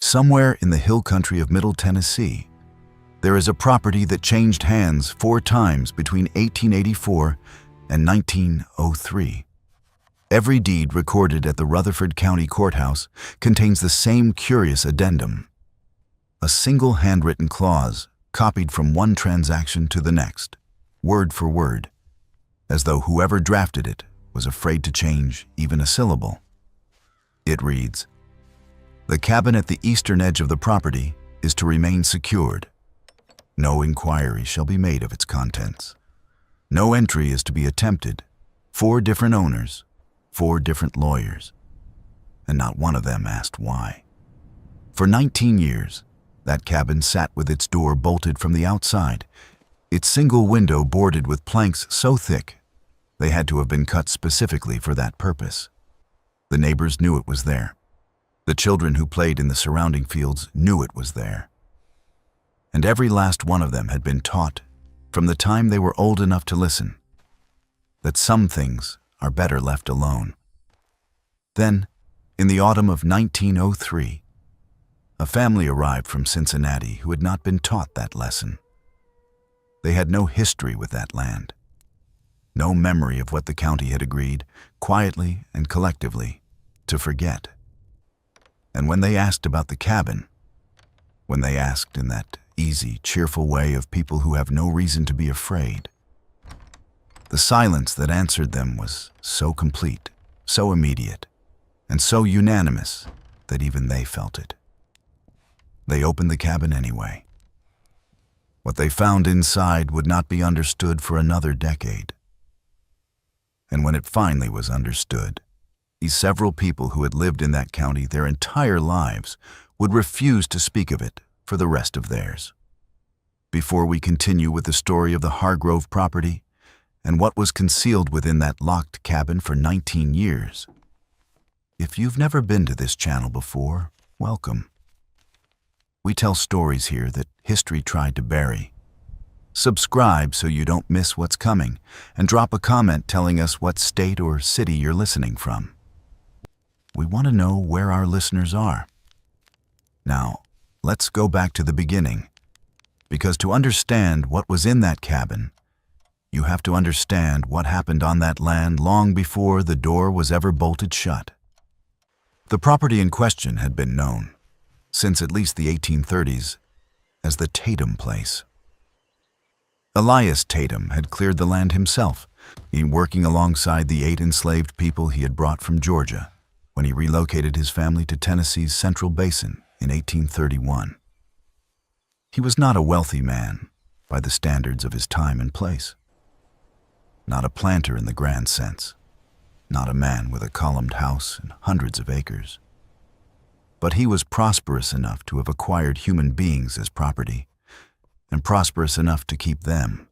Somewhere in the hill country of Middle Tennessee, there is a property that changed hands 4 times between 1884 and 1903. Every deed recorded at the Rutherford County Courthouse contains the same curious addendum: a single handwritten clause copied from one transaction to the next, word for word, as though whoever drafted it was afraid to change even a syllable. It reads, "The cabin at the eastern edge of the property is to remain secured. No inquiry shall be made of its contents. No entry is to be attempted. 4 different owners, 4 different lawyers, and not one of them asked why." For 19 years, that cabin sat with its door bolted from the outside, its single window boarded with planks so thick they had to have been cut specifically for that purpose. The neighbors knew it was there. The children who played in the surrounding fields knew it was there. And every last one of them had been taught, from the time they were old enough to listen, that some things are better left alone. Then, in the autumn of 1903, a family arrived from Cincinnati who had not been taught that lesson. They had no history with that land, no memory of what the county had agreed, quietly and collectively, to forget. And when they asked about the cabin, when they asked in that easy, cheerful way of people who have no reason to be afraid, the silence that answered them was so complete, so immediate, and so unanimous that even they felt it. They opened the cabin anyway. What they found inside would not be understood for another decade. And when it finally was understood, these several people who had lived in that county their entire lives would refuse to speak of it for the rest of theirs. Before we continue with the story of the Hargrove property and what was concealed within that locked cabin for 19 years, if you've never been to this channel before, welcome. We tell stories here that history tried to bury. Subscribe so you don't miss what's coming, and drop a comment telling us what state or city you're listening from. We want to know where our listeners are. Now, let's go back to the beginning, because to understand what was in that cabin, you have to understand what happened on that land long before the door was ever bolted shut. The property in question had been known, since at least the 1830s, as the Tatum place. Elias Tatum had cleared the land himself, working alongside the 8 enslaved people he had brought from Georgia when he relocated his family to Tennessee's Central Basin in 1831. He was not a wealthy man by the standards of his time and place. Not a planter in the grand sense, not a man with a columned house and hundreds of acres. But he was prosperous enough to have acquired human beings as property, and prosperous enough to keep them.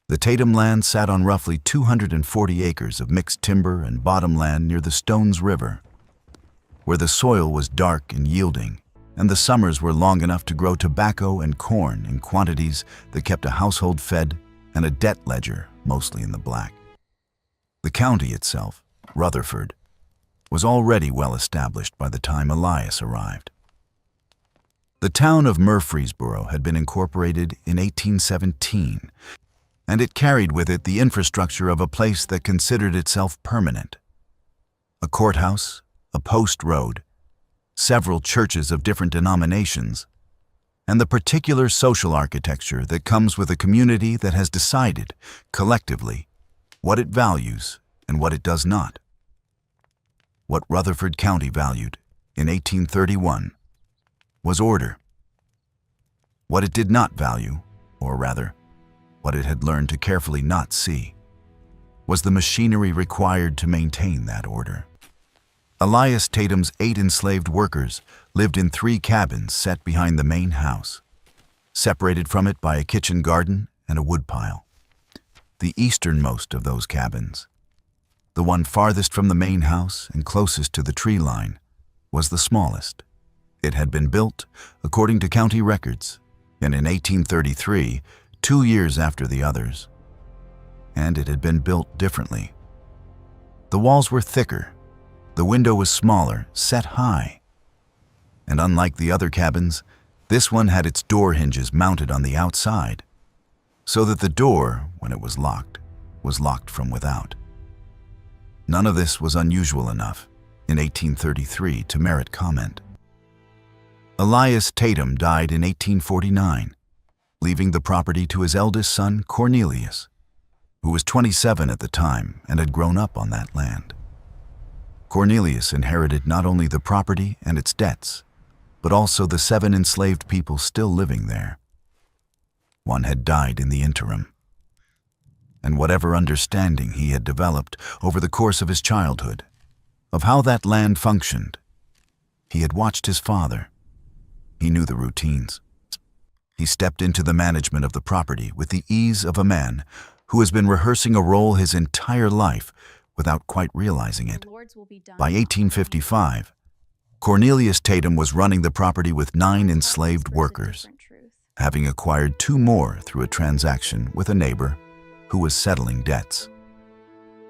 The Tatum land sat on roughly 240 acres of mixed timber and bottomland near the Stones River, where the soil was dark and yielding, and the summers were long enough to grow tobacco and corn in quantities that kept a household fed and a debt ledger mostly in the black. The county itself, Rutherford, was already well established by the time Elias arrived. The town of Murfreesboro had been incorporated in 1817, and it carried with it the infrastructure of a place that considered itself permanent. A courthouse, a post road, several churches of different denominations, and the particular social architecture that comes with a community that has decided, collectively, what it values and what it does not. What Rutherford County valued in 1831 was order. What it did not value, or rather, what it had learned to carefully not see, was the machinery required to maintain that order. Elias Tatum's 8 enslaved workers lived in 3 cabins set behind the main house, separated from it by a kitchen garden and a woodpile. The easternmost of those cabins, the one farthest from the main house and closest to the tree line, was the smallest. It had been built, according to county records, and in 1833, 2 years after the others. And it had been built differently. The walls were thicker, the window was smaller, set high. And unlike the other cabins, this one had its door hinges mounted on the outside, so that the door, when it was locked from without. None of this was unusual enough in 1833 to merit comment. Elias Tatum died in 1849, leaving the property to his eldest son, Cornelius, who was 27 at the time and had grown up on that land. Cornelius inherited not only the property and its debts, but also the 7 enslaved people still living there. One had died in the interim. And whatever understanding he had developed over the course of his childhood, of how that land functioned, he had watched his father. He knew the routines. He stepped into the management of the property with the ease of a man who has been rehearsing a role his entire life without quite realizing it. By 1855, Cornelius Tatum was running the property with 9 enslaved workers, having acquired 2 more through a transaction with a neighbor who was settling debts.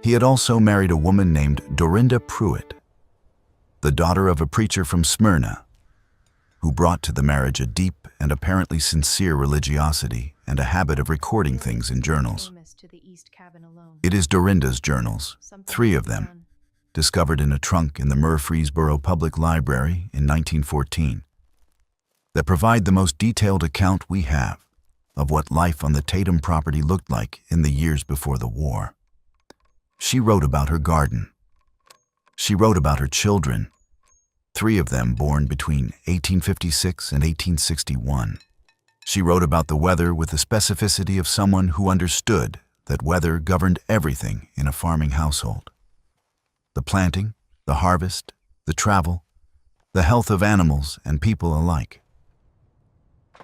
He had also married a woman named Dorinda Pruitt, the daughter of a preacher from Smyrna, who brought to the marriage a deep and apparently sincere religiosity and a habit of recording things in journals. It is Dorinda's journals, 3 of them, discovered in a trunk in the Murfreesboro Public Library in 1914, that provide the most detailed account we have of what life on the Tatum property looked like in the years before the war. She wrote about her garden. She wrote about her children, 3 of them born between 1856 and 1861. She wrote about the weather with the specificity of someone who understood that weather governed everything in a farming household. The planting, the harvest, the travel, the health of animals and people alike.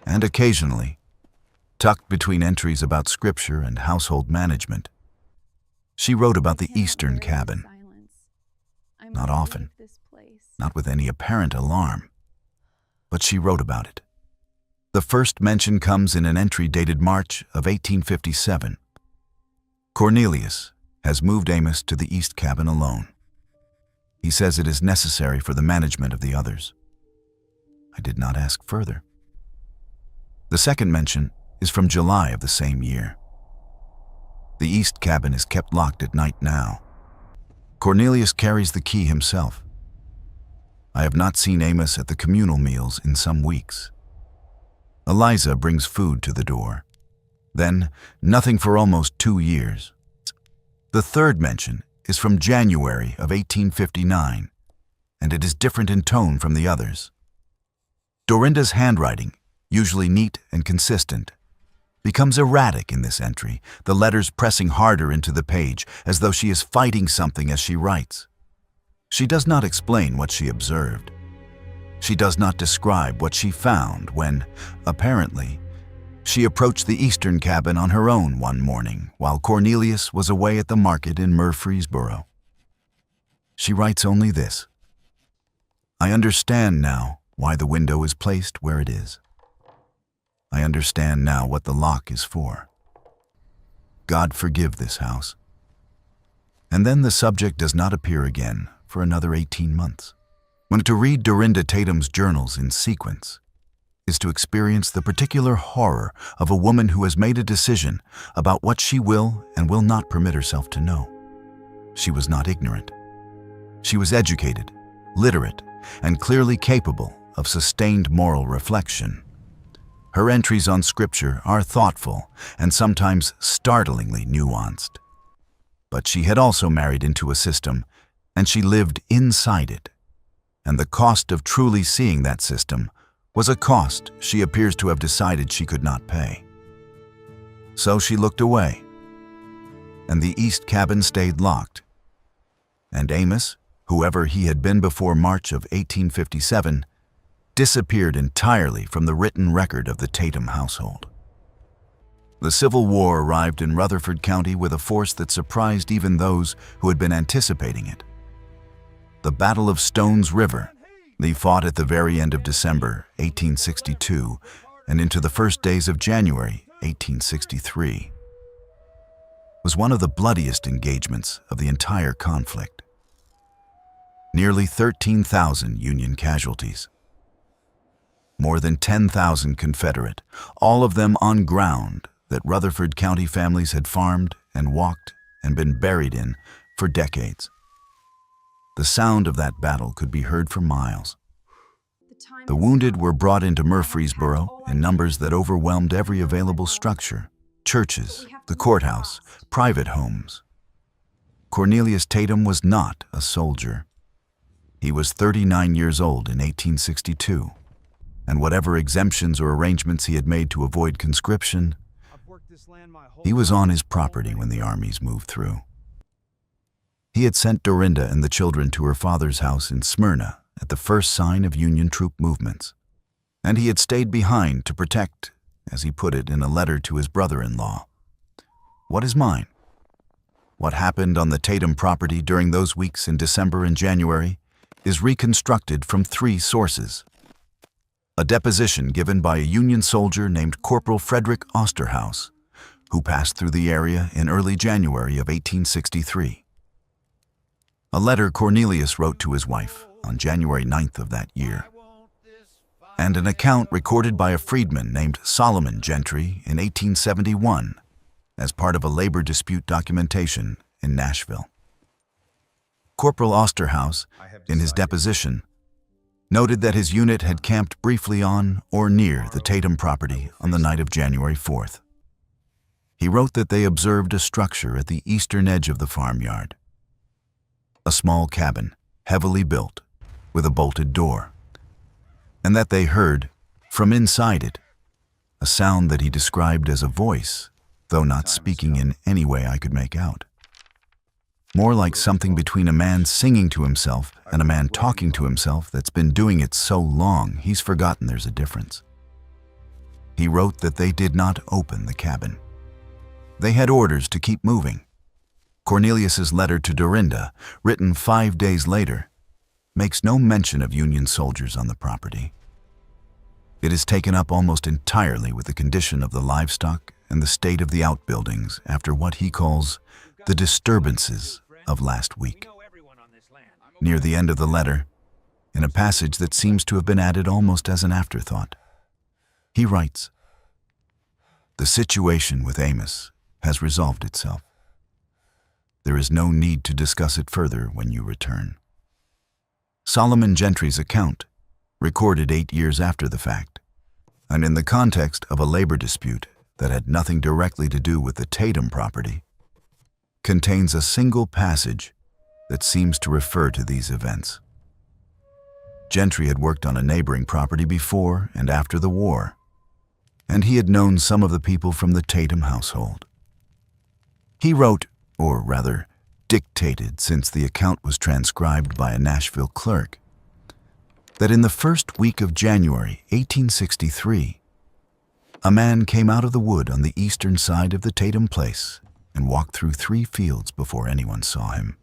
And occasionally, tucked between entries about scripture and household management, she wrote about the Eastern cabin. Not often, not with any apparent alarm, but she wrote about it. The first mention comes in an entry dated March of 1857. Cornelius has moved Amos to the East cabin alone. He says it is necessary for the management of the others. I did not ask further. The second mention is from July of the same year. The East cabin is kept locked at night now. Cornelius carries the key himself. I have not seen Amos at the communal meals in some weeks. Eliza brings food to the door. Then, nothing for almost 2 years. The third mention is from January of 1859, and it is different in tone from the others. Dorinda's handwriting, usually neat and consistent, becomes erratic in this entry, the letters pressing harder into the page as though she is fighting something as she writes. She does not explain what she observed. She does not describe what she found when, apparently, she approached the Eastern cabin on her own one morning while Cornelius was away at the market in Murfreesboro. She writes only this: I understand now why the window is placed where it is. I understand now what the lock is for. God forgive this house. And then the subject does not appear again for another 18 months. When to read Dorinda Tatum's journals in sequence is to experience the particular horror of a woman who has made a decision about what she will and will not permit herself to know. She was not ignorant. She was educated, literate, and clearly capable of sustained moral reflection. Her entries on scripture are thoughtful and sometimes startlingly nuanced. But she had also married into a system, and she lived inside it. And the cost of truly seeing that system was a cost she appears to have decided she could not pay. So she looked away, and the East cabin stayed locked. And Amos, whoever he had been before March of 1857, disappeared entirely from the written record of the Tatum household. The Civil War arrived in Rutherford County with a force that surprised even those who had been anticipating it. The Battle of Stones River, fought at the very end of December 1862 and into the first days of January 1863, was one of the bloodiest engagements of the entire conflict. Nearly 13,000 Union casualties. more than 10,000 Confederate, all of them on ground that Rutherford County families had farmed and walked and been buried in for decades. The sound of that battle could be heard for miles. The wounded were brought into Murfreesboro in numbers that overwhelmed every available structure: churches, the courthouse, private homes. Cornelius Tatum was not a soldier. He was 39 years old in 1862, and whatever exemptions or arrangements he had made to avoid conscription, he was on his property when the armies moved through. He had sent Dorinda and the children to her father's house in Smyrna at the first sign of Union troop movements, and he had stayed behind to protect, as he put it in a letter to his brother-in-law, what is mine. What happened on the Tatum property during those weeks in December and January is reconstructed from 3 sources. A deposition given by a Union soldier named Corporal Frederick Osterhaus, who passed through the area in early January of 1863. A letter Cornelius wrote to his wife on January 9th of that year, and an account recorded by a freedman named Solomon Gentry in 1871 as part of a labor dispute documentation in Nashville. Corporal Osterhaus, in his deposition, noted that his unit had camped briefly on or near the Tatum property on the night of January 4th. He wrote that they observed a structure at the eastern edge of the farmyard, a small cabin, heavily built, with a bolted door, and that they heard, from inside it, a sound that he described as a voice, though not speaking in any way I could make out. More like something between a man singing to himself and a man talking to himself that's been doing it so long he's forgotten there's a difference. He wrote that they did not open the cabin. They had orders to keep moving. Cornelius's letter to Dorinda, written 5 days later, makes no mention of Union soldiers on the property. It is taken up almost entirely with the condition of the livestock and the state of the outbuildings after what he calls the disturbances of last week. Near the end of the letter, in a passage that seems to have been added almost as an afterthought, he writes, "The situation with Amos has resolved itself. There is no need to discuss it further when you return." Solomon Gentry's account, recorded 8 years after the fact, and in the context of a labor dispute that had nothing directly to do with the Tatum property, contains a single passage that seems to refer to these events. Gentry had worked on a neighboring property before and after the war, and he had known some of the people from the Tatum household. He wrote, or rather, dictated, since the account was transcribed by a Nashville clerk, that in the first week of January 1863, a man came out of the wood on the eastern side of the Tatum place and walked through 3 fields before anyone saw him.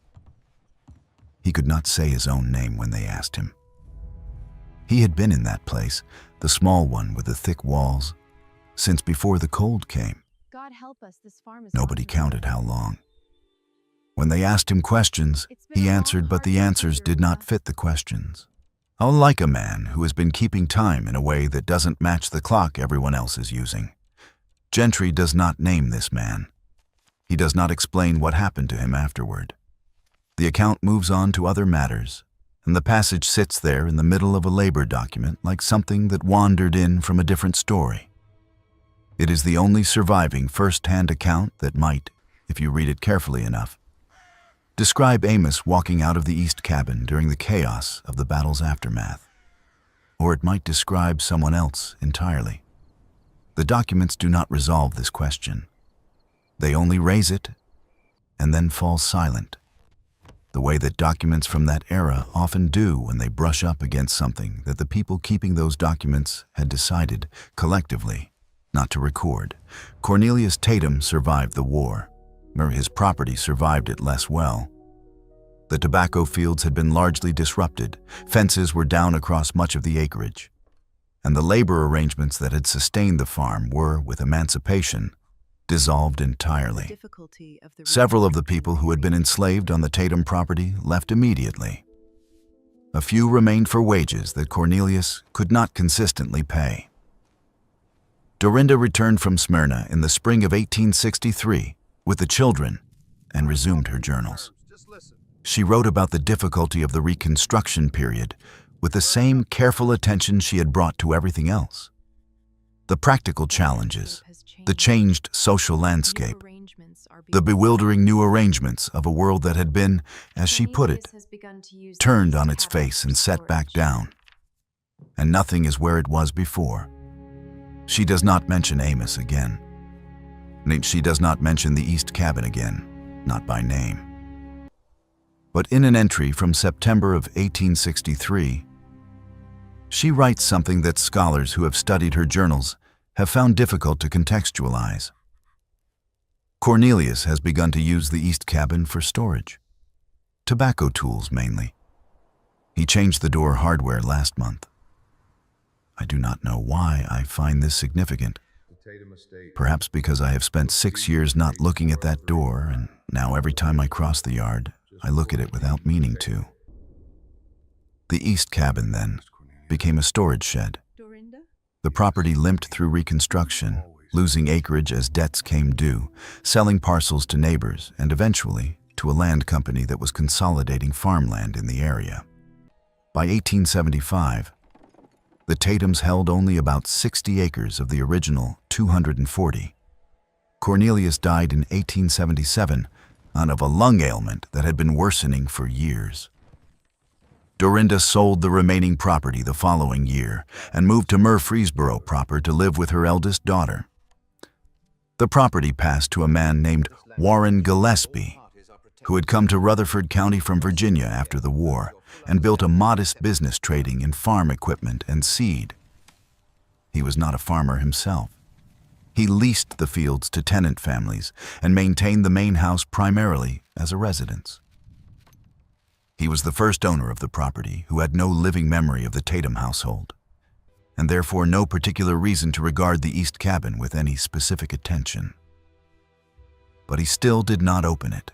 He could not say his own name when they asked him. He had been in that place, the small one with the thick walls, since before the cold came. God help us, this farm is Nobody counted how long. When they asked him questions, he answered, but the answers did not fit the questions. Unlike a man who has been keeping time in a way that doesn't match the clock everyone else is using. Gentry does not name this man. He does not explain what happened to him afterward. The account moves on to other matters, and the passage sits there in the middle of a labor document like something that wandered in from a different story. It is the only surviving first-hand account that might, if you read it carefully enough, describe Amos walking out of the east cabin during the chaos of the battle's aftermath. Or it might describe someone else entirely. The documents do not resolve this question. They only raise it and then fall silent, the way that documents from that era often do when they brush up against something that the people keeping those documents had decided, collectively, not to record. Cornelius Tatum survived the war, or his property survived it less well. The tobacco fields had been largely disrupted, fences were down across much of the acreage, and the labor arrangements that had sustained the farm were, with emancipation, dissolved entirely. Several of the people who had been enslaved on the Tatum property left immediately. A few remained for wages that Cornelius could not consistently pay. Dorinda returned from Smyrna in the spring of 1863 with the children and resumed her journals. She wrote about the difficulty of the Reconstruction period with the same careful attention she had brought to everything else. The practical challenges, the changed social landscape, the bewildering new arrangements of a world that had been, as she put it, turned on its face and set back down, and nothing is where it was before. She does not mention Amos again. She does not mention the East Cabin again, not by name. But in an entry from September of 1863, she writes something that scholars who have studied her journals have found difficult to contextualize. Cornelius has begun to use the East Cabin for storage. Tobacco tools, mainly. He changed the door hardware last month. I do not know why I find this significant. Perhaps because I have spent 6 years not looking at that door, and now every time I cross the yard, I look at it without meaning to. The East Cabin, then, became a storage shed. The property limped through reconstruction, losing acreage as debts came due, selling parcels to neighbors, and eventually to a land company that was consolidating farmland in the area. By 1875, the Tatums held only about 60 acres of the original 240. Cornelius died in 1877 of a lung ailment that had been worsening for years. Dorinda sold the remaining property the following year and moved to Murfreesboro proper to live with her eldest daughter. The property passed to a man named Warren Gillespie, who had come to Rutherford County from Virginia after the war and built a modest business trading in farm equipment and seed. He was not a farmer himself. He leased the fields to tenant families and maintained the main house primarily as a residence. He was the first owner of the property who had no living memory of the Tatum household, and therefore no particular reason to regard the East Cabin with any specific attention. But he still did not open it.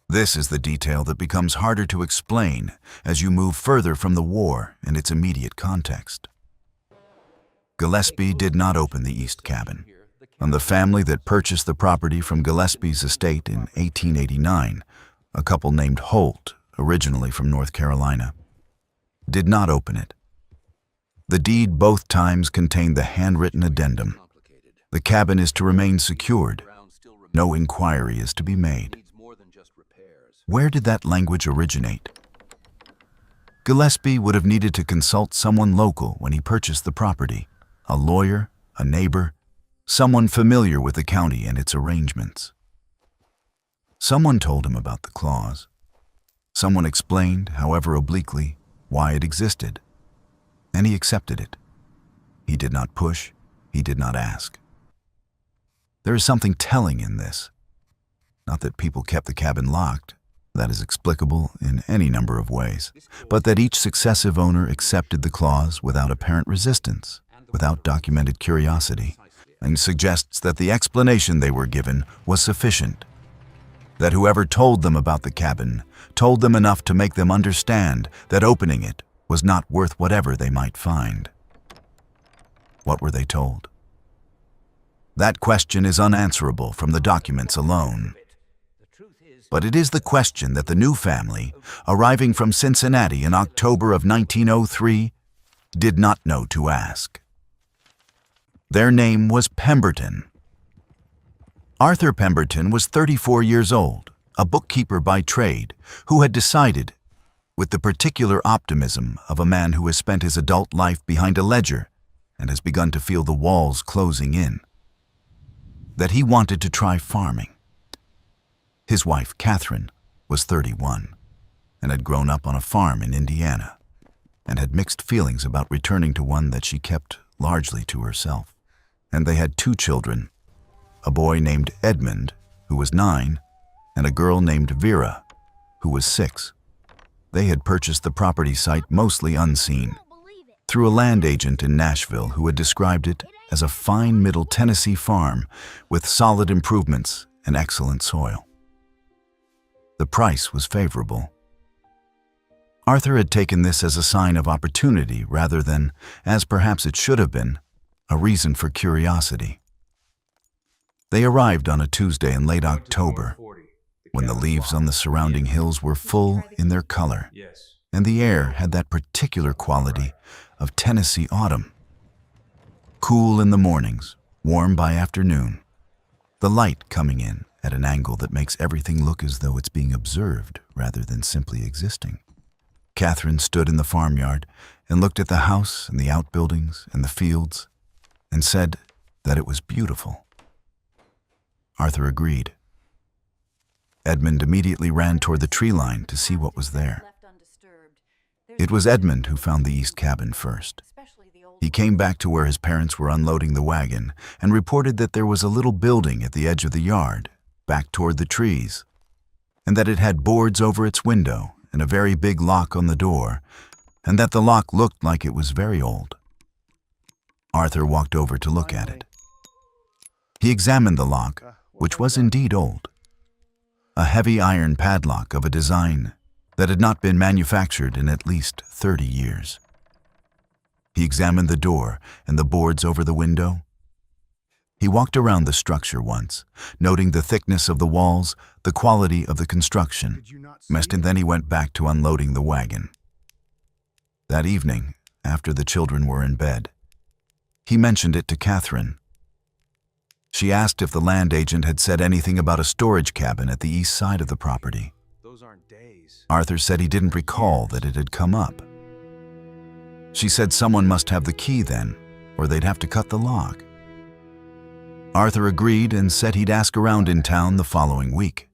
This is the detail that becomes harder to explain as you move further from the war and its immediate context. Gillespie did not open the East Cabin, and the family that purchased the property from Gillespie's estate in 1889, a couple named Holt, originally from North Carolina, did not open it. The deed both times contained the handwritten addendum. The cabin is to remain secured. No inquiry is to be made. Where did that language originate? Gillespie would have needed to consult someone local when he purchased the property, a lawyer, a neighbor, someone familiar with the county and its arrangements. Someone told him about the clause. Someone explained, however obliquely, why it existed, and he accepted it. He did not push, he did not ask. There is something telling in this. Not that people kept the cabin locked, that is explicable in any number of ways, but that each successive owner accepted the clause without apparent resistance, without documented curiosity, and suggests that the explanation they were given was sufficient, that whoever told them about the cabin told them enough to make them understand that opening it was not worth whatever they might find. What were they told? That question is unanswerable from the documents alone. But it is the question that the new family, arriving from Cincinnati in October of 1903, did not know to ask. Their name was Pemberton. Arthur Pemberton was 34 years old, a bookkeeper by trade, who had decided, with the particular optimism of a man who has spent his adult life behind a ledger and has begun to feel the walls closing in, that he wanted to try farming. His wife, Catherine, was 31 and had grown up on a farm in Indiana and had mixed feelings about returning to one that she kept largely to herself. And they had 2 children, a boy named Edmund, who was 9, and a girl named Vera, who was 6. They had purchased the property site mostly unseen, through a land agent in Nashville who had described it as a fine Middle Tennessee farm with solid improvements and excellent soil. The price was favorable. Arthur had taken this as a sign of opportunity rather than, as perhaps it should have been, a reason for curiosity. They arrived on a Tuesday in late October, when the leaves on the surrounding hills were full in their color, and the air had that particular quality of Tennessee autumn. Cool in the mornings, warm by afternoon, the light coming in at an angle that makes everything look as though it's being observed rather than simply existing. Catherine stood in the farmyard and looked at the house and the outbuildings and the fields and said that it was beautiful. Arthur agreed. Edmund immediately ran toward the tree line to see what was there. It was Edmund who found the east cabin first. He came back to where his parents were unloading the wagon and reported that there was a little building at the edge of the yard, back toward the trees, and that it had boards over its window and a very big lock on the door, and that the lock looked like it was very old. Arthur walked over to look at it. He examined the lock, which was indeed old. A heavy iron padlock of a design that had not been manufactured in at least 30 years. He examined the door and the boards over the window. He walked around the structure once, noting the thickness of the walls, the quality of the construction, and then he went back to unloading the wagon. That evening, after the children were in bed, he mentioned it to Catherine. She asked if the land agent had said anything about a storage cabin at the east side of the property. Arthur said he didn't recall that it had come up. She said someone must have the key then, or they'd have to cut the lock. Arthur agreed and said he'd ask around in town the following week.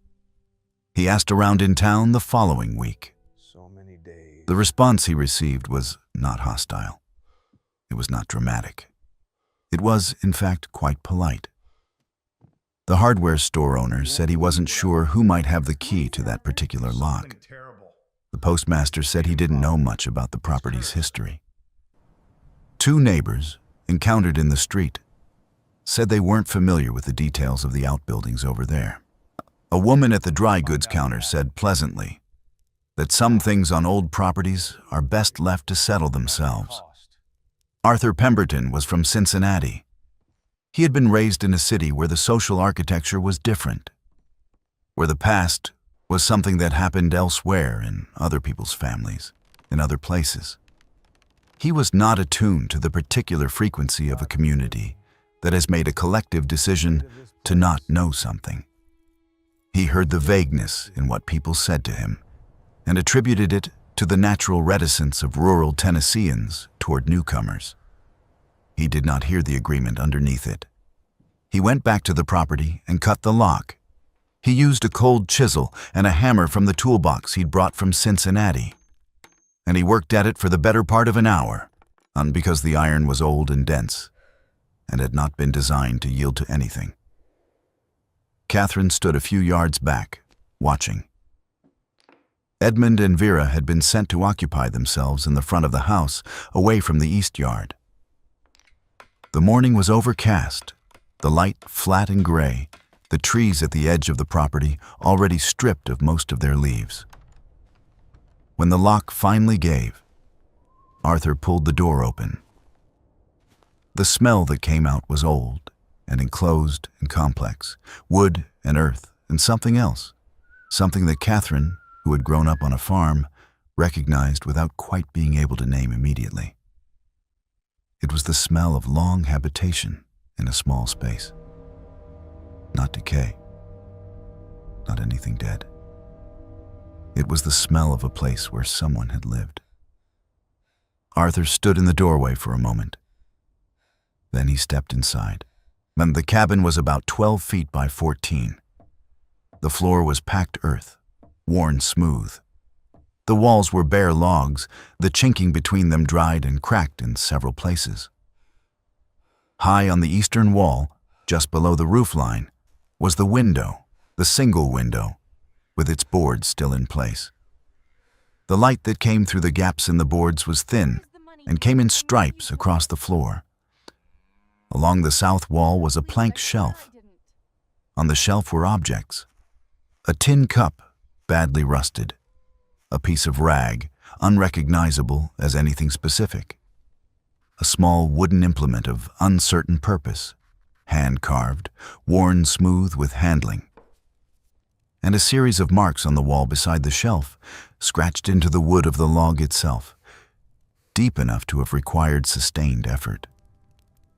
He asked around in town the following week. The response he received was not hostile. It was not dramatic. It was, in fact, quite polite. The hardware store owner said he wasn't sure who might have the key to that particular lock. The postmaster said he didn't know much about the property's history. Two neighbors, encountered in the street, said they weren't familiar with the details of the outbuildings over there. A woman at the dry goods counter said pleasantly that some things on old properties are best left to settle themselves. Arthur Pemberton was from Cincinnati. He had been raised in a city where the social architecture was different, where the past was something that happened elsewhere in other people's families, in other places. He was not attuned to the particular frequency of a community that has made a collective decision to not know something. He heard the vagueness in what people said to him and attributed it to the natural reticence of rural Tennesseans toward newcomers. He did not hear the agreement underneath it. He went back to the property and cut the lock. He used a cold chisel and a hammer from the toolbox he'd brought from Cincinnati, and he worked at it for the better part of an hour, because the iron was old and dense and had not been designed to yield to anything. Catherine stood a few yards back, watching. Edmund and Vera had been sent to occupy themselves in the front of the house, away from the east yard. The morning was overcast, the light flat and gray, the trees at the edge of the property already stripped of most of their leaves. When the lock finally gave, Arthur pulled the door open. The smell that came out was old and enclosed and complex, wood and earth and something else, something that Catherine, who had grown up on a farm, recognized without quite being able to name immediately. It was the smell of long habitation in a small space. Not decay, not anything dead. It was the smell of a place where someone had lived. Arthur stood in the doorway for a moment. Then he stepped inside, and the cabin was about 12 feet by 14. The floor was packed earth, worn smooth. The walls were bare logs, the chinking between them dried and cracked in several places. High on the eastern wall, just below the roof line, was the window, the single window, with its boards still in place. The light that came through the gaps in the boards was thin and came in stripes across the floor. Along the south wall was a plank shelf. On the shelf were objects: a tin cup, badly rusted, a piece of rag, unrecognizable as anything specific. A small wooden implement of uncertain purpose, hand-carved, worn smooth with handling. And a series of marks on the wall beside the shelf, scratched into the wood of the log itself, deep enough to have required sustained effort.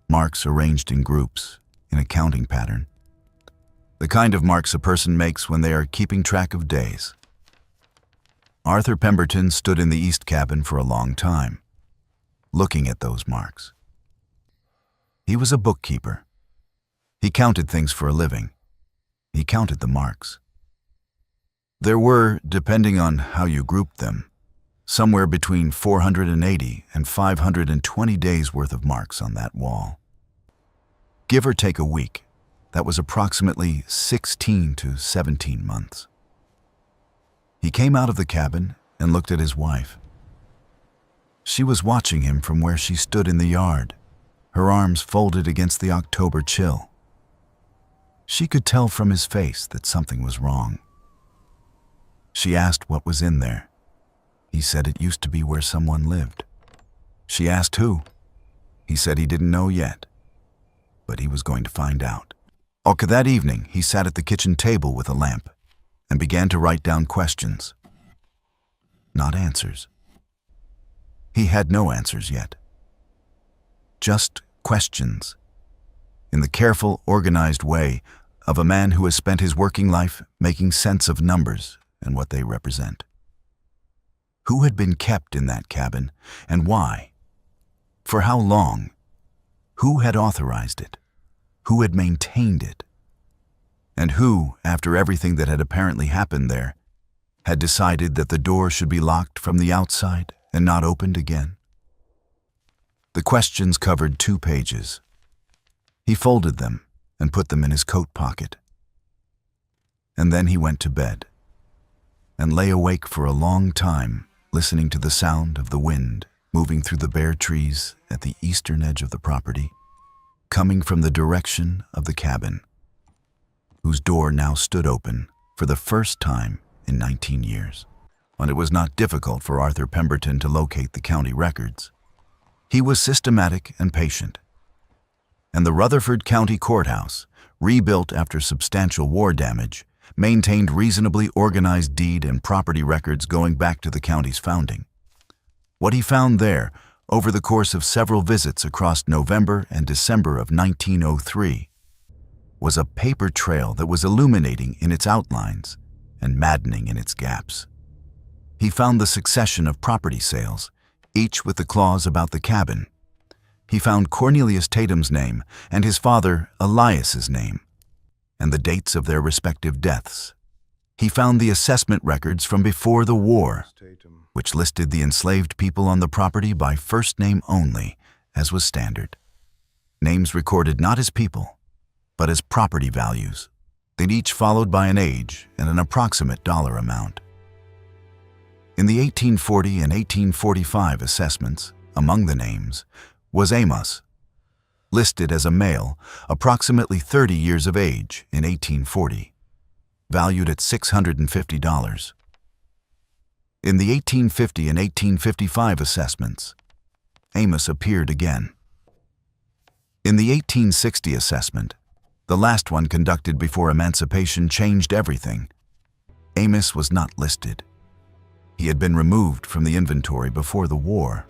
Marks arranged in groups, in a counting pattern. The kind of marks a person makes when they are keeping track of days. Arthur Pemberton stood in the east cabin for a long time, looking at those marks. He was a bookkeeper. He counted things for a living. He counted the marks. There were, depending on how you grouped them, somewhere between 480 and 520 days' worth of marks on that wall. Give or take a week, that was approximately 16 to 17 months. He came out of the cabin and looked at his wife. She was watching him from where she stood in the yard, her arms folded against the October chill. She could tell from his face that something was wrong. She asked what was in there. He said it used to be where someone lived. She asked who. He said he didn't know yet, but he was going to find out. That evening, he sat at the kitchen table with a lamp and began to write down questions. Not answers. He had no answers yet. Just questions, in the careful, organized way of a man who has spent his working life making sense of numbers and what they represent. Who had been kept in that cabin, and why? For how long? Who had authorized it? Who had maintained it? And who, after everything that had apparently happened there, had decided that the door should be locked from the outside and not opened again? The questions covered 2 pages. He folded them and put them in his coat pocket. And then he went to bed and lay awake for a long time, listening to the sound of the wind moving through the bare trees at the eastern edge of the property, coming from the direction of the cabin, whose door now stood open for the first time in 19 years. And it was not difficult for Arthur Pemberton to locate the county records. He was systematic and patient. And the Rutherford County Courthouse, rebuilt after substantial war damage, maintained reasonably organized deed and property records going back to the county's founding. What he found there, over the course of several visits across November and December of 1903, was a paper trail that was illuminating in its outlines and maddening in its gaps. He found the succession of property sales, each with the clause about the cabin. He found Cornelius Tatum's name and his father Elias's name, and the dates of their respective deaths. He found the assessment records from before the war, which listed the enslaved people on the property by first name only, as was standard. Names recorded not as people, but as property values, then each followed by an age and an approximate dollar amount. In the 1840 and 1845 assessments, among the names, was Amos, listed as a male, approximately 30 years of age in 1840, valued at $650. In the 1850 and 1855 assessments, Amos appeared again. In the 1860 assessment, the last one conducted before emancipation changed everything. Amos was not listed. He had been removed from the inventory before the war.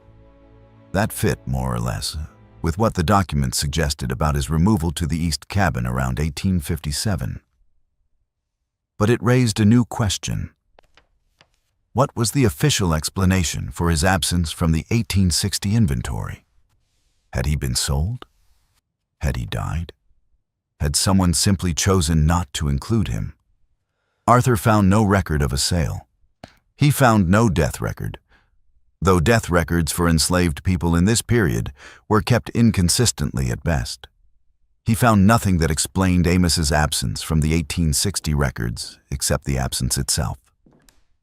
That fit, more or less, with what the documents suggested about his removal to the east cabin around 1857. But it raised a new question. What was the official explanation for his absence from the 1860 inventory? Had he been sold? Had he died? Had someone simply chosen not to include him? Arthur found no record of a sale. He found no death record, though death records for enslaved people in this period were kept inconsistently at best. He found nothing that explained Amos's absence from the 1860 records except the absence itself.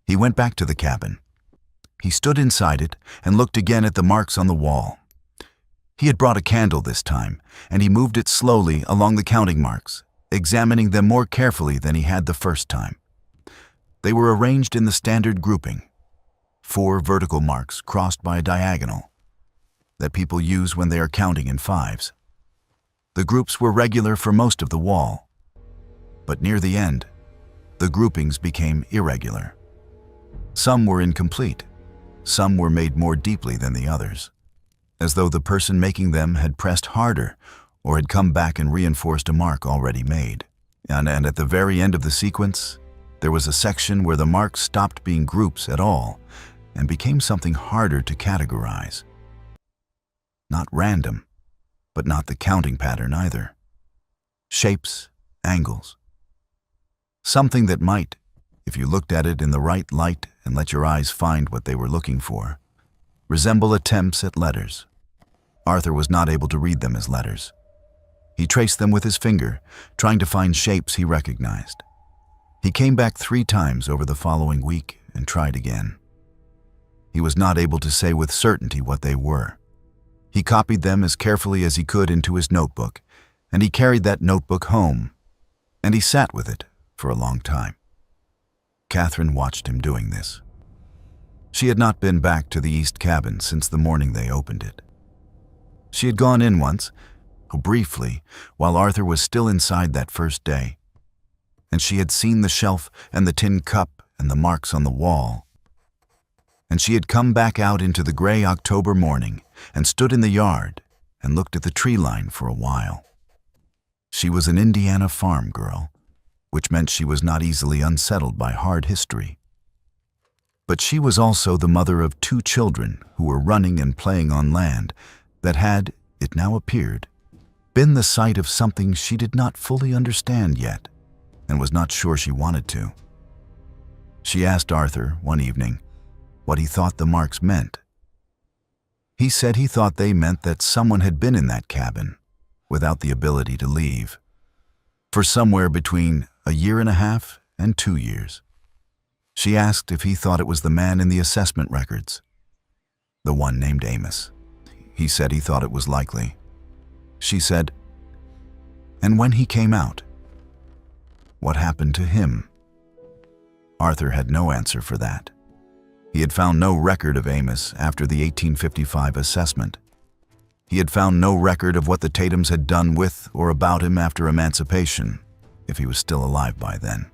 He went back to the cabin. He stood inside it and looked again at the marks on the wall. He had brought a candle this time, and he moved it slowly along the counting marks, examining them more carefully than he had the first time. They were arranged in the standard grouping. 4 vertical marks crossed by a diagonal, that people use when they are counting in fives. The groups were regular for most of the wall, but near the end, the groupings became irregular. Some were incomplete, some were made more deeply than the others, as though the person making them had pressed harder or had come back and reinforced a mark already made. And at the very end of the sequence, there was a section where the marks stopped being groups at all and became something harder to categorize. Not random, but not the counting pattern either. Shapes, angles. Something that might, if you looked at it in the right light and let your eyes find what they were looking for, resemble attempts at letters. Arthur was not able to read them as letters. He traced them with his finger, trying to find shapes he recognized. He came back 3 times over the following week and tried again. He was not able to say with certainty what they were. He copied them as carefully as he could into his notebook, and he carried that notebook home, and he sat with it for a long time. Catherine watched him doing this. She had not been back to the east cabin since the morning they opened it. She had gone in once, briefly, while Arthur was still inside that first day, and she had seen the shelf and the tin cup and the marks on the wall. And she had come back out into the gray October morning and stood in the yard and looked at the tree line for a while. She was an Indiana farm girl, which meant she was not easily unsettled by hard history. But she was also the mother of 2 children who were running and playing on land that had, it now appeared, been the site of something she did not fully understand yet and was not sure she wanted to. She asked Arthur one evening what he thought the marks meant. He said he thought they meant that someone had been in that cabin without the ability to leave for somewhere between a year and a half and 2 years. She asked if he thought it was the man in the assessment records, the one named Amos. He said he thought it was likely. She said, "And when he came out, what happened to him?" Arthur had no answer for that. He had found no record of Amos after the 1855 assessment. He had found no record of what the Tatums had done with or about him after emancipation, if he was still alive by then.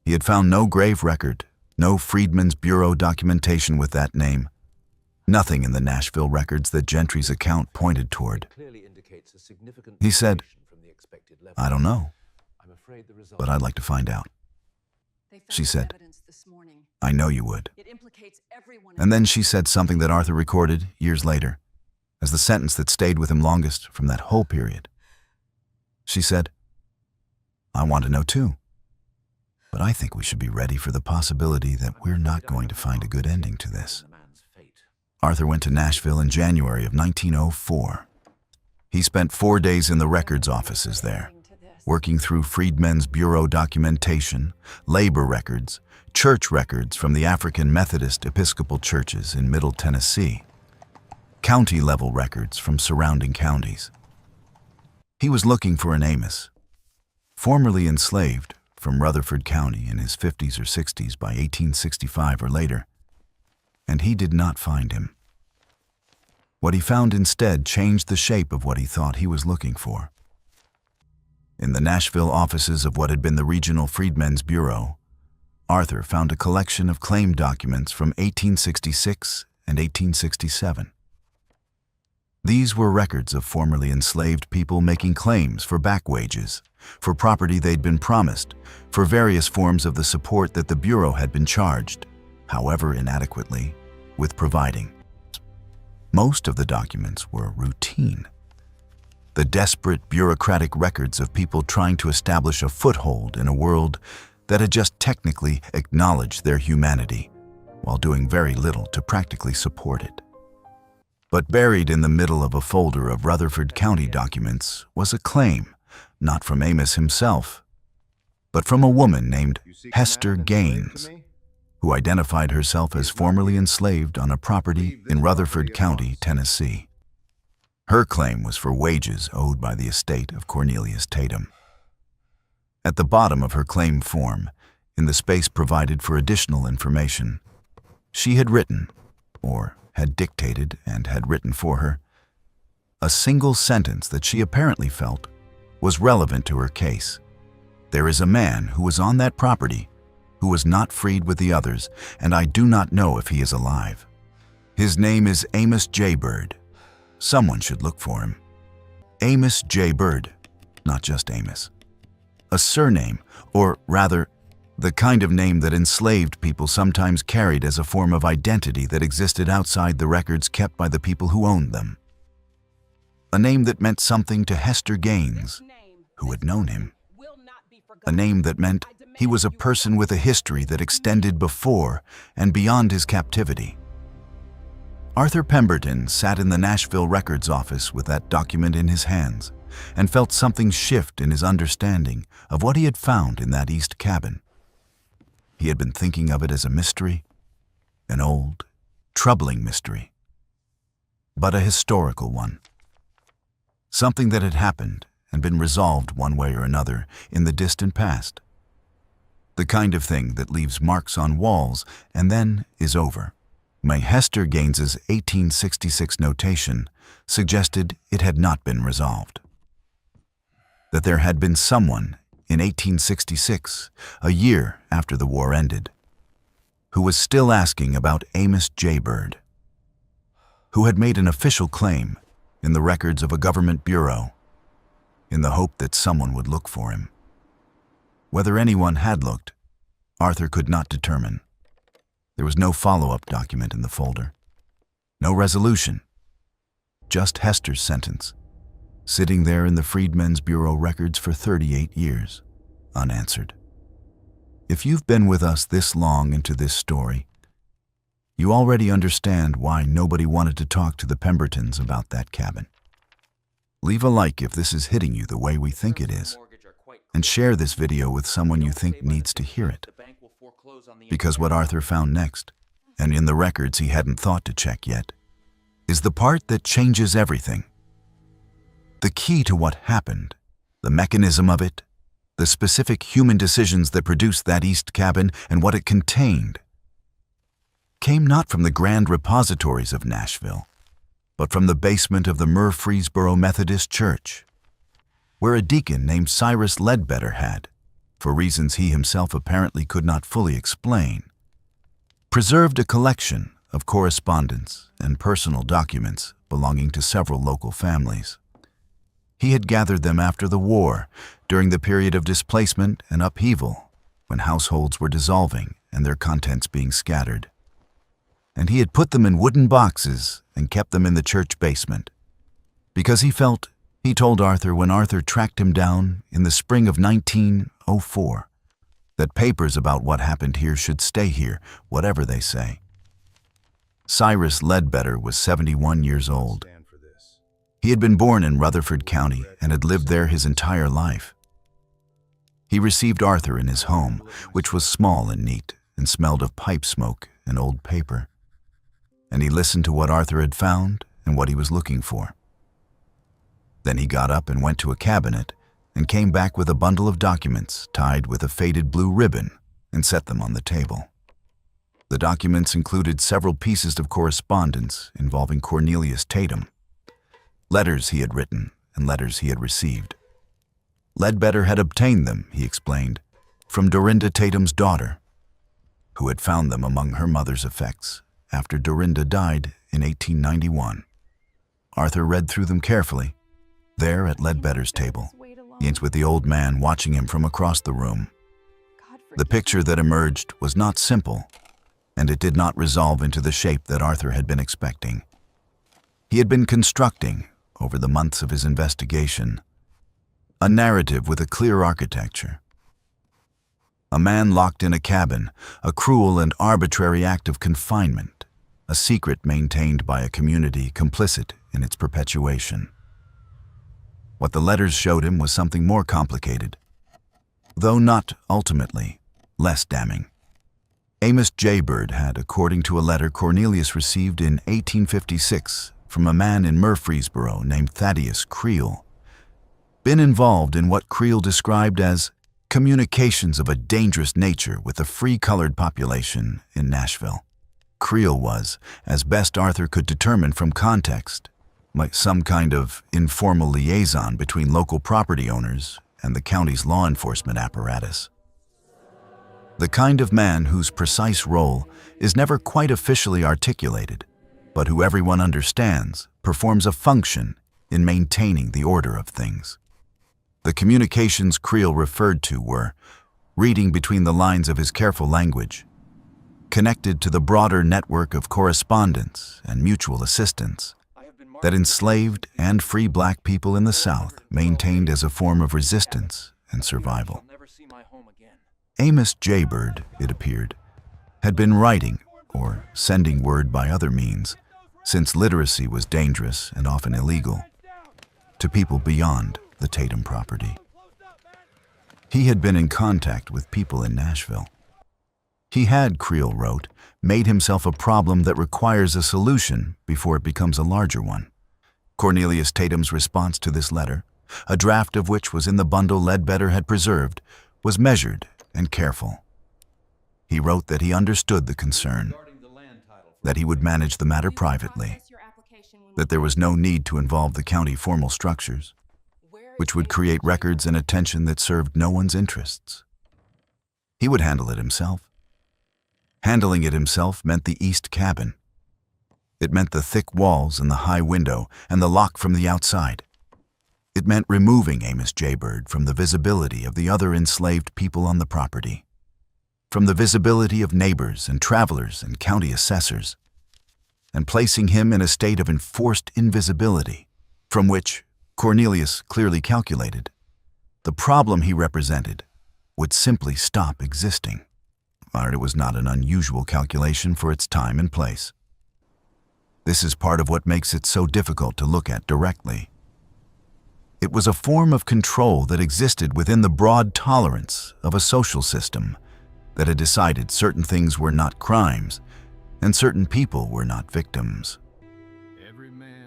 He had found no grave record, no Freedmen's Bureau documentation with that name, nothing in the Nashville records that Gentry's account pointed toward. He said, "I don't know, but I'd like to find out." She said, "I know you would." And then she said something that Arthur recorded years later as the sentence that stayed with him longest from that whole period. She said, "I want to know too, but I think we should be ready for the possibility that we're not going to find a good ending to this." Arthur went to Nashville in January of 1904. He spent 4 days in the records offices there, working through Freedmen's Bureau documentation, labor records, church records from the African Methodist Episcopal churches in Middle Tennessee, county-level records from surrounding counties. He was looking for an Amos, formerly enslaved from Rutherford County in his 50s or 60s by 1865 or later, and he did not find him. What he found instead changed the shape of what he thought he was looking for. In the Nashville offices of what had been the Regional Freedmen's Bureau, Arthur found a collection of claim documents from 1866 and 1867. These were records of formerly enslaved people making claims for back wages, for property they'd been promised, for various forms of the support that the Bureau had been charged, however inadequately, with providing. Most of the documents were routine. The desperate bureaucratic records of people trying to establish a foothold in a world that had just technically acknowledged their humanity, while doing very little to practically support it. But buried in the middle of a folder of Rutherford County documents was a claim, not from Amos himself, but from a woman named Hester Gaines, who identified herself as formerly enslaved on a property in Rutherford County, Tennessee. Her claim was for wages owed by the estate of Cornelius Tatum. At the bottom of her claim form, in the space provided for additional information, She had written, or had dictated and had written for her, a single sentence that she apparently felt was relevant to her case. There is a man who was on that property who was not freed with the others, and I do not know if he is alive. His name is Amos J. Bird. Someone should look for him. Amos J. Bird, not just Amos. A surname, or rather, the kind of name that enslaved people sometimes carried as a form of identity that existed outside the records kept by the people who owned them. A name that meant something to Hester Gaines, who had known him. A name that meant he was a person with a history that extended before and beyond his captivity. Arthur Pemberton sat in the Nashville Records office with that document in his hands and felt something shift in his understanding of what he had found in that East cabin. He had been thinking of it as a mystery, an old, troubling mystery, but a historical one. Something that had happened and been resolved one way or another in the distant past. The kind of thing that leaves marks on walls and then is over. My Hester Gaines's 1866 notation suggested it had not been resolved. That there had been someone in 1866, a year after the war ended, who was still asking about Amos J. Bird, who had made an official claim in the records of a government bureau in the hope that someone would look for him. Whether anyone had looked, Arthur could not determine. There was no follow-up document in the folder, no resolution, just Hester's sentence, sitting there in the Freedmen's Bureau records for 38 years, unanswered. If you've been with us this long into this story, you already understand why nobody wanted to talk to the Pembertons about that cabin. Leave a like if this is hitting you the way we think it is, and share this video with someone you think needs to hear it. Because what Arthur found next, and in the records he hadn't thought to check yet, is the part that changes everything. The key to what happened, the mechanism of it, the specific human decisions that produced that East cabin and what it contained, came not from the grand repositories of Nashville, but from the basement of the Murfreesboro Methodist Church, where a deacon named Cyrus Ledbetter had, for reasons he himself apparently could not fully explain, preserved a collection of correspondence and personal documents belonging to several local families. He had gathered them after the war, during the period of displacement and upheaval, when households were dissolving and their contents being scattered. And he had put them in wooden boxes and kept them in the church basement, because he felt, he told Arthur when Arthur tracked him down in the spring of 1904, that papers about what happened here should stay here, whatever they say. Cyrus Ledbetter was 71 years old. He had been born in Rutherford County and had lived there his entire life. He received Arthur in his home, which was small and neat and smelled of pipe smoke and old paper. And he listened to what Arthur had found and what he was looking for. Then he got up and went to a cabinet and came back with a bundle of documents tied with a faded blue ribbon and set them on the table. The documents included several pieces of correspondence involving Cornelius Tatum, letters he had written and letters he had received. Ledbetter had obtained them, he explained, from Dorinda Tatum's daughter, who had found them among her mother's effects after Dorinda died in 1891. Arthur read through them carefully, there at Ledbetter's table, against with the old man watching him from across the room. The picture that emerged was not simple, and it did not resolve into the shape that Arthur had been expecting. He had been constructing, over the months of his investigation, a narrative with a clear architecture. A man locked in a cabin, a cruel and arbitrary act of confinement, a secret maintained by a community complicit in its perpetuation. What the letters showed him was something more complicated, though not, ultimately, less damning. Amos J. Bird had, according to a letter Cornelius received in 1856 from a man in Murfreesboro named Thaddeus Creel, been involved in what Creel described as communications of a dangerous nature with the free-colored population in Nashville. Creel was, as best Arthur could determine from context, like some kind of informal liaison between local property owners and the county's law enforcement apparatus. The kind of man whose precise role is never quite officially articulated, but who everyone understands performs a function in maintaining the order of things. The communications Creel referred to were, reading between the lines of his careful language, connected to the broader network of correspondence and mutual assistance that enslaved and free black people in the South maintained as a form of resistance and survival. Amos Jaybird, it appeared, had been writing or sending word by other means, since literacy was dangerous and often illegal, to people beyond the Tatum property. He had been in contact with people in Nashville. He had, Creel wrote, made himself a problem that requires a solution before it becomes a larger one. Cornelius Tatum's response to this letter, a draft of which was in the bundle Ledbetter had preserved, was measured and careful. He wrote that he understood the concern, that he would manage the matter privately, that there was no need to involve the county formal structures, which would create records and attention that served no one's interests. He would handle it himself. Handling it himself meant the east cabin. It meant the thick walls and the high window and the lock from the outside. It meant removing Amos Jaybird from the visibility of the other enslaved people on the property, from the visibility of neighbors and travelers and county assessors, and placing him in a state of enforced invisibility, from which, Cornelius clearly calculated, the problem he represented would simply stop existing. It was not an unusual calculation for its time and place. This is part of what makes it so difficult to look at directly. It was a form of control that existed within the broad tolerance of a social system that had decided certain things were not crimes and certain people were not victims.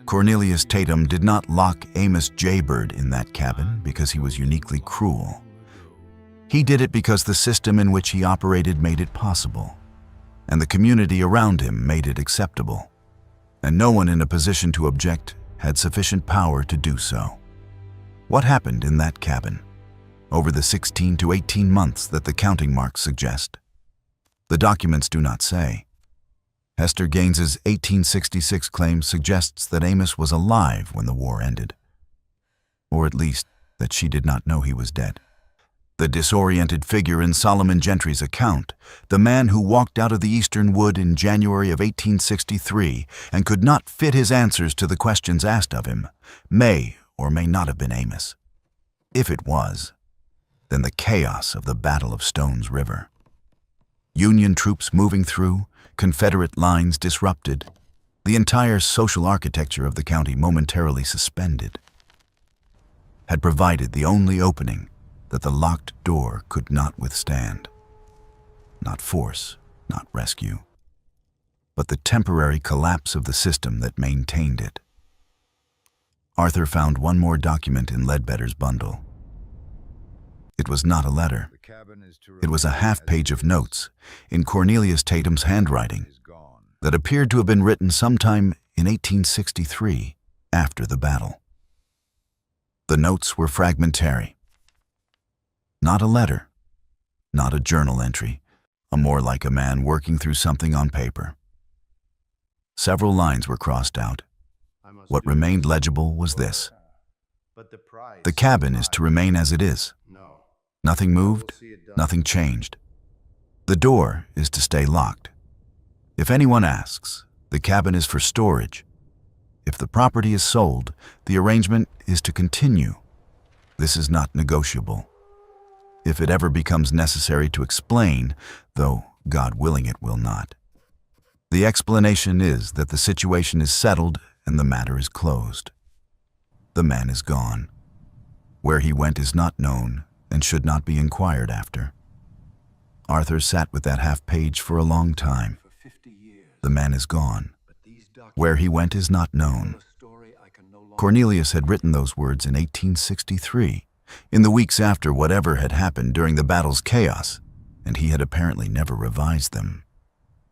Cornelius Tatum did not lock Amos Jaybird in that cabin because he was uniquely cruel. He did it because the system in which he operated made it possible, and the community around him made it acceptable, and no one in a position to object had sufficient power to do so. What happened in that cabin over the 16 to 18 months that the counting marks suggest? The documents do not say. Hester Gaines's 1866 claim suggests that Amos was alive when the war ended, or at least that she did not know he was dead. The disoriented figure in Solomon Gentry's account, the man who walked out of the eastern wood in January of 1863 and could not fit his answers to the questions asked of him, may or may not have been Amos. If it was, then the chaos of the Battle of Stones River. Union troops moving through, Confederate lines disrupted, the entire social architecture of the county momentarily suspended, had provided the only opening that the locked door could not withstand. Not force, not rescue, but the temporary collapse of the system that maintained it. Arthur found one more document in Ledbetter's bundle. It was not a letter. It was a half-page of notes in Cornelius Tatum's handwriting that appeared to have been written sometime in 1863, after the battle. The notes were fragmentary. Not a letter, not a journal entry, more like a man working through something on paper. Several lines were crossed out. What remained legible was this: the cabin is to remain as it is. Nothing moved, nothing changed. The door is to stay locked. If anyone asks, the cabin is for storage. If the property is sold, the arrangement is to continue. This is not negotiable. If it ever becomes necessary to explain, though God willing it will not, the explanation is that the situation is settled and the matter is closed. The man is gone. Where he went is not known and should not be inquired after. Arthur sat with that half-page for a long time. The man is gone. Where he went is not known. Cornelius had written those words in 1863, in the weeks after whatever had happened during the battle's chaos, and he had apparently never revised them.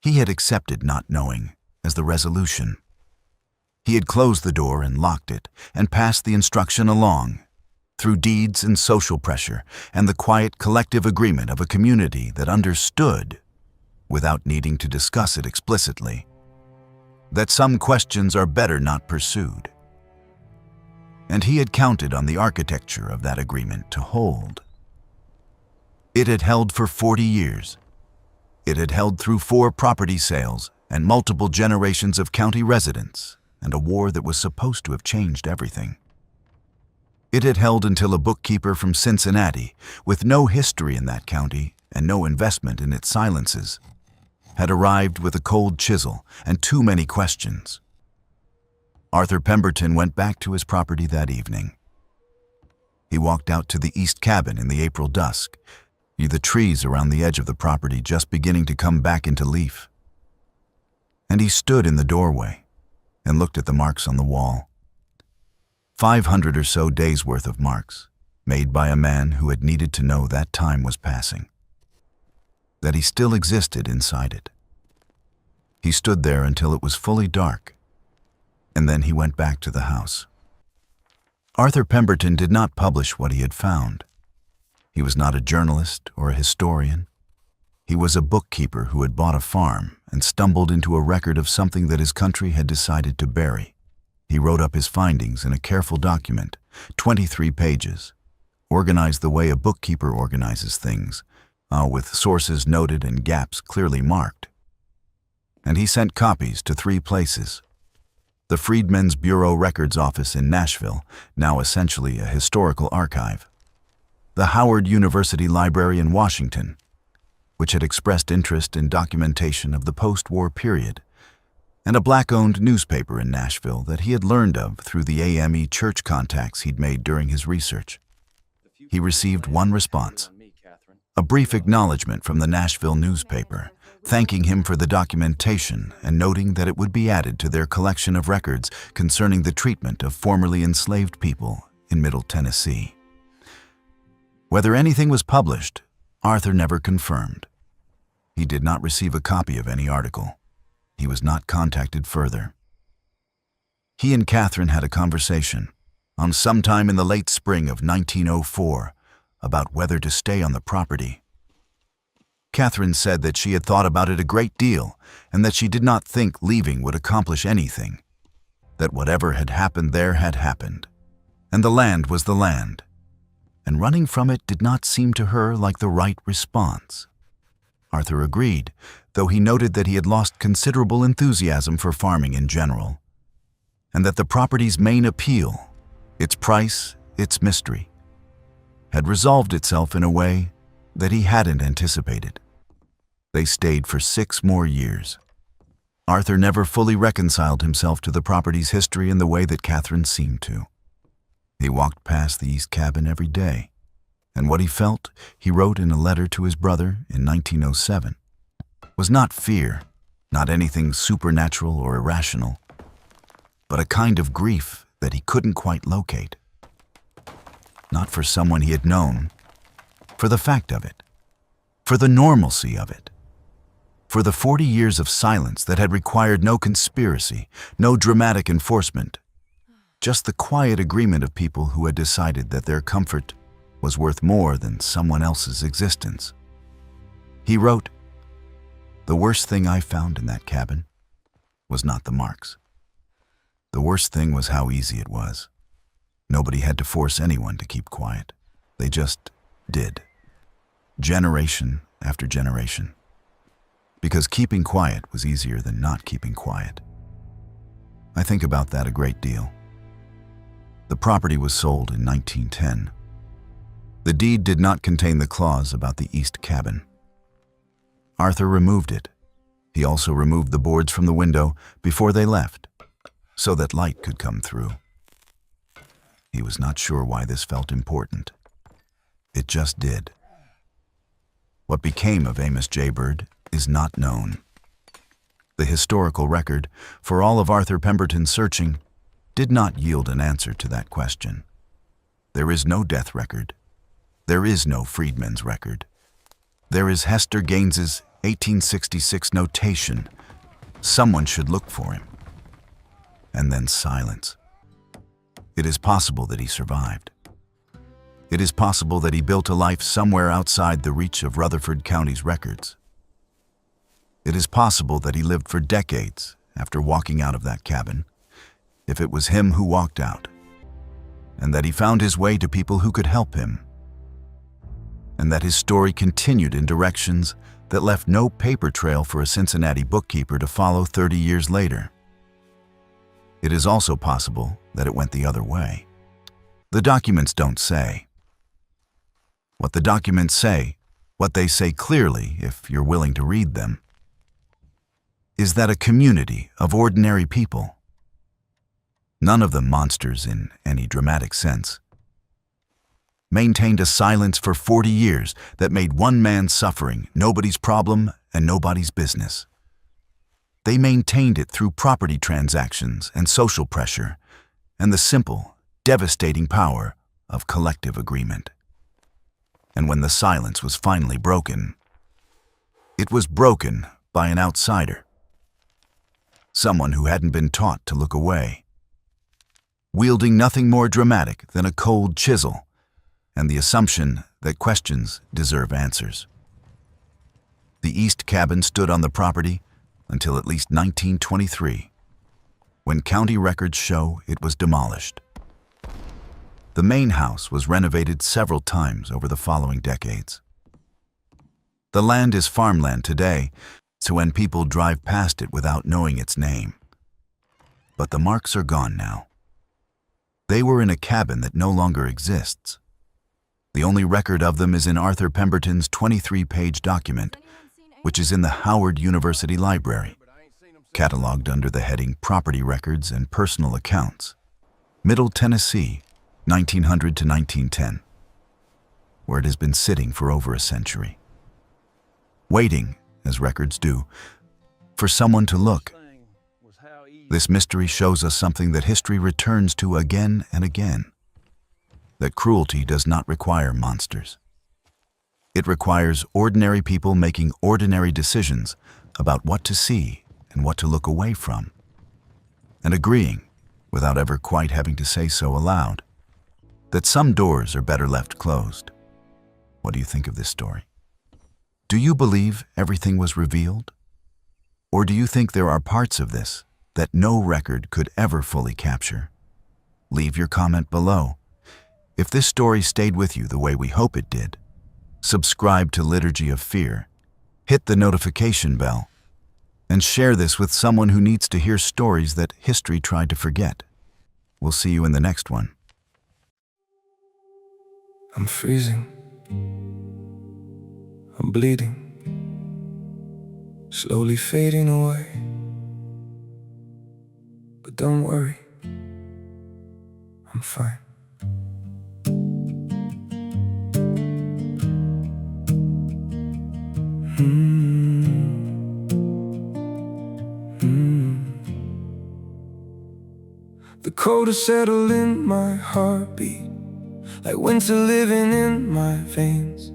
He had accepted not knowing as the resolution. He had closed the door and locked it and passed the instruction along, through deeds and social pressure and the quiet collective agreement of a community that understood, without needing to discuss it explicitly, that some questions are better not pursued. And he had counted on the architecture of that agreement to hold. It had held for 40 years. It had held through 4 property sales and multiple generations of county residents and a war that was supposed to have changed everything. It had held until a bookkeeper from Cincinnati, with no history in that county and no investment in its silences, had arrived with a cold chisel and too many questions. Arthur Pemberton went back to his property that evening. He walked out to the east cabin in the April dusk, the trees around the edge of the property just beginning to come back into leaf. And he stood in the doorway and looked at the marks on the wall. 500 or so days' worth of marks, made by a man who had needed to know that time was passing, that he still existed inside it. He stood there until it was fully dark, and then he went back to the house. Arthur Pemberton did not publish what he had found. He was not a journalist or a historian. He was a bookkeeper who had bought a farm and stumbled into a record of something that his country had decided to bury. He wrote up his findings in a careful document, 23 pages, organized the way a bookkeeper organizes things, with sources noted and gaps clearly marked. And he sent copies to 3 places: the Freedmen's Bureau Records Office in Nashville, now essentially a historical archive; the Howard University Library in Washington, which had expressed interest in documentation of the post-war period; and a black-owned newspaper in Nashville that he had learned of through the AME church contacts he'd made during his research. He received one response, a brief acknowledgement from the Nashville newspaper, thanking him for the documentation and noting that it would be added to their collection of records concerning the treatment of formerly enslaved people in Middle Tennessee. Whether anything was published, Arthur never confirmed. He did not receive a copy of any article. He was not contacted further. He and Catherine had a conversation on sometime in the late spring of 1904 about whether to stay on the property. Catherine said that she had thought about it a great deal and that she did not think leaving would accomplish anything, that whatever had happened there had happened, and the land was the land, and running from it did not seem to her like the right response. Arthur agreed, though he noted that he had lost considerable enthusiasm for farming in general, and that the property's main appeal, its price, its mystery, had resolved itself in a way that he hadn't anticipated. They stayed for 6 more years. Arthur never fully reconciled himself to the property's history in the way that Catherine seemed to. He walked past the east cabin every day, and what he felt, he wrote in a letter to his brother in 1907, was not fear, not anything supernatural or irrational, but a kind of grief that he couldn't quite locate. Not for someone he had known, for the fact of it, for the normalcy of it, for the 40 years of silence that had required no conspiracy, no dramatic enforcement, just the quiet agreement of people who had decided that their comfort was worth more than someone else's existence. He wrote, "The worst thing I found in that cabin was not the marks. The worst thing was how easy it was. Nobody had to force anyone to keep quiet. They just did. Generation after generation. Because keeping quiet was easier than not keeping quiet. I think about that a great deal." The property was sold in 1910. The deed did not contain the clause about the east cabin. Arthur removed it. He also removed the boards from the window before they left, so that light could come through. He was not sure why this felt important. It just did. What became of Amos J. Bird is not known. The historical record, for all of Arthur Pemberton's searching, did not yield an answer to that question. There is no death record. There is no freedman's record. There is Hester Gaines's 1866 notation, "Someone should look for him." And then silence. It is possible that he survived. It is possible that he built a life somewhere outside the reach of Rutherford County's records. It is possible that he lived for decades after walking out of that cabin, if it was him who walked out, and that he found his way to people who could help him, and that his story continued in directions that left no paper trail for a Cincinnati bookkeeper to follow 30 years later. It is also possible that it went the other way. The documents don't say. What the documents say, what they say clearly if you're willing to read them, is that a community of ordinary people, none of them monsters in any dramatic sense, maintained a silence for 40 years that made one man's suffering nobody's problem and nobody's business. They maintained it through property transactions and social pressure and the simple, devastating power of collective agreement. And when the silence was finally broken, it was broken by an outsider, someone who hadn't been taught to look away, wielding nothing more dramatic than a cold chisel and the assumption that questions deserve answers. The east cabin stood on the property until at least 1923, when county records show it was demolished. The main house was renovated several times over the following decades. The land is farmland today, so when people drive past it without knowing its name. But the marks are gone now. They were in a cabin that no longer exists. The only record of them is in Arthur Pemberton's 23-page document, which is in the Howard University Library, cataloged under the heading Property Records and Personal Accounts, Middle Tennessee, 1900 to 1910, where it has been sitting for over a century, waiting, as records do, for someone to look. This mystery shows us something that history returns to again and again, that cruelty does not require monsters. It requires ordinary people making ordinary decisions about what to see and what to look away from, and agreeing, without ever quite having to say so aloud, that some doors are better left closed. What do you think of this story? Do you believe everything was revealed? Or do you think there are parts of this that no record could ever fully capture? Leave your comment below. If this story stayed with you the way we hope it did, subscribe to Liturgy of Fear, hit the notification bell, and share this with someone who needs to hear stories that history tried to forget. We'll see you in the next one. I'm freezing. I'm bleeding. Slowly fading away. But don't worry, I'm fine. The cold has settled in my heartbeat, like winter living in my veins.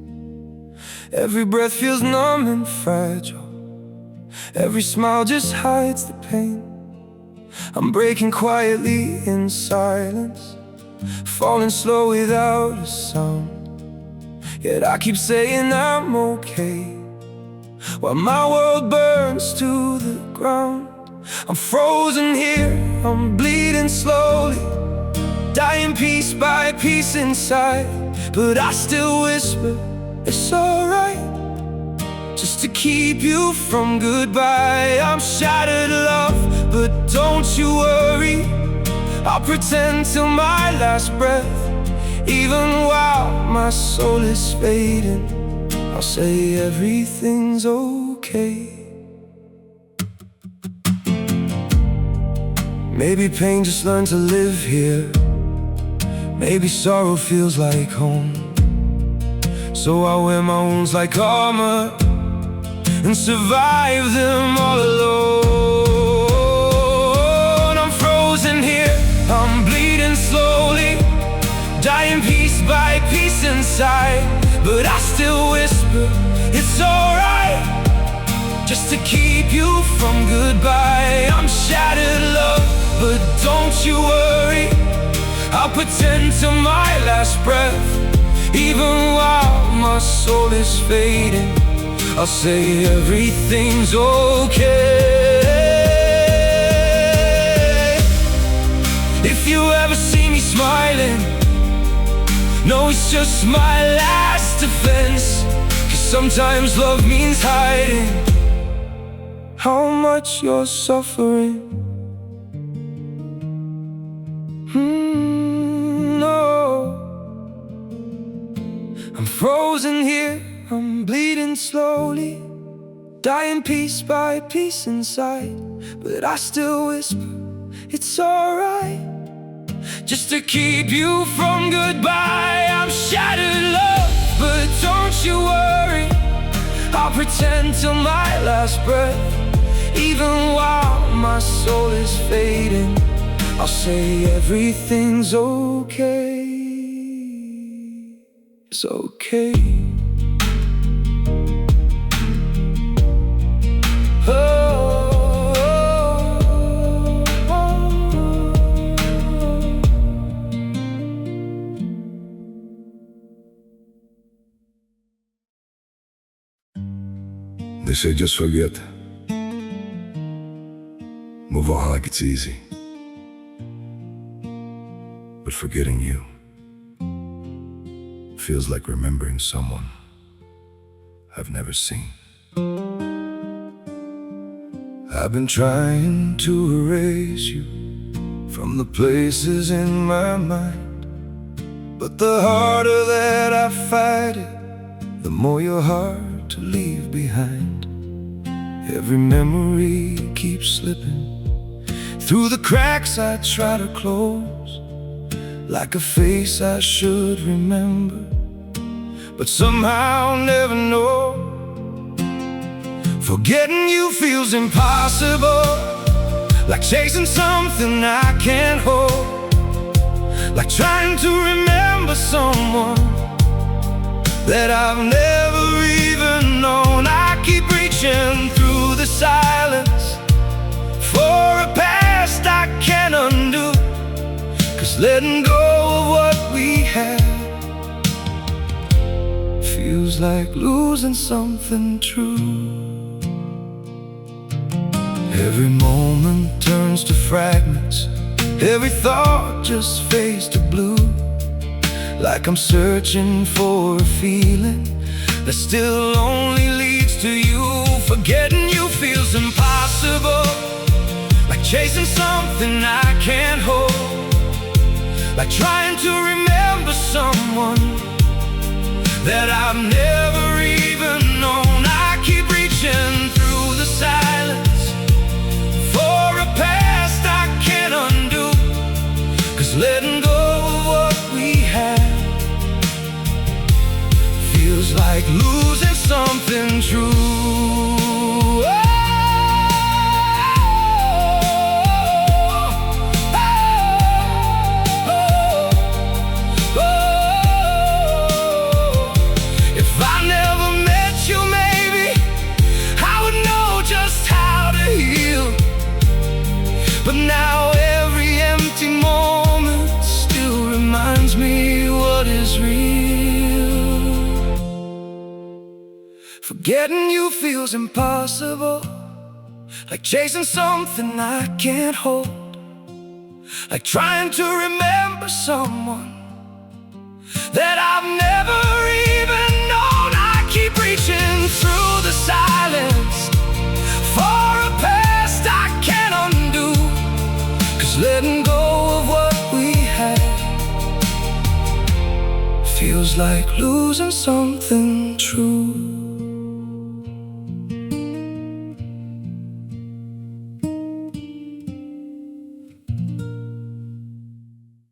Every breath feels numb and fragile. Every smile just hides the pain. I'm breaking quietly in silence, falling slow without a sound. Yet I keep saying I'm okay, while my world burns to the ground. I'm frozen here, I'm bleeding slowly, dying piece by piece inside. But I still whisper, it's alright, just to keep you from goodbye. I'm shattered, love, but don't you worry, I'll pretend till my last breath. Even while my soul is fading, I'll say everything's okay. Maybe pain just learned to live here. Maybe sorrow feels like home. So I wear my wounds like armor and survive them all alone. I'm frozen here, I'm bleeding slowly, dying piece by piece inside. But I still whisper, it's alright, just to keep you from goodbye. I'm shattered, love, but don't you worry, I'll pretend till my last breath. Even while my soul is fading, I'll say everything's okay. If you ever see me smiling, no, it's just my last defense. 'Cause sometimes love means hiding how much you're suffering. No, I'm frozen here, I'm bleeding slowly, dying piece by piece inside. But I still whisper, it's alright, just to keep you from goodbye. I'm shattered, love, but don't you worry, I'll pretend till my last breath. Even while my soul is fading, I'll say everything's okay. It's okay. They say just forget. Move on like it's easy. But forgetting you feels like remembering someone I've never seen. I've been trying to erase you from the places in my mind, but the harder that I fight it, the more you're hard to leave behind. Every memory keeps slipping through the cracks I try to close, like a face I should remember, but somehow never know. Forgetting you feels impossible, like chasing something I can't hold, like trying to remember someone that I've never even known. I keep reaching through the silence for a past I can't undo, 'cause letting go of what we had feels like losing something true. Every moment turns to fragments, every thought just fades to blue, like I'm searching for a feeling that still only leads to you. Forgetting you feels impossible, like chasing something I can't hold, like trying to remember someone that I've never even known. I keep reaching through the silence for a past I can't undo, 'cause letting go of what we had feels like losing something true. If I never met you, maybe I would know just how to heal. But now every empty moment still reminds me what is real. Forgetting you feels impossible, like chasing something I can't hold, like trying to remember someone that I've never even known. I keep reaching through the silence for a past I can't undo, 'cause letting go of what we had feels like losing something true.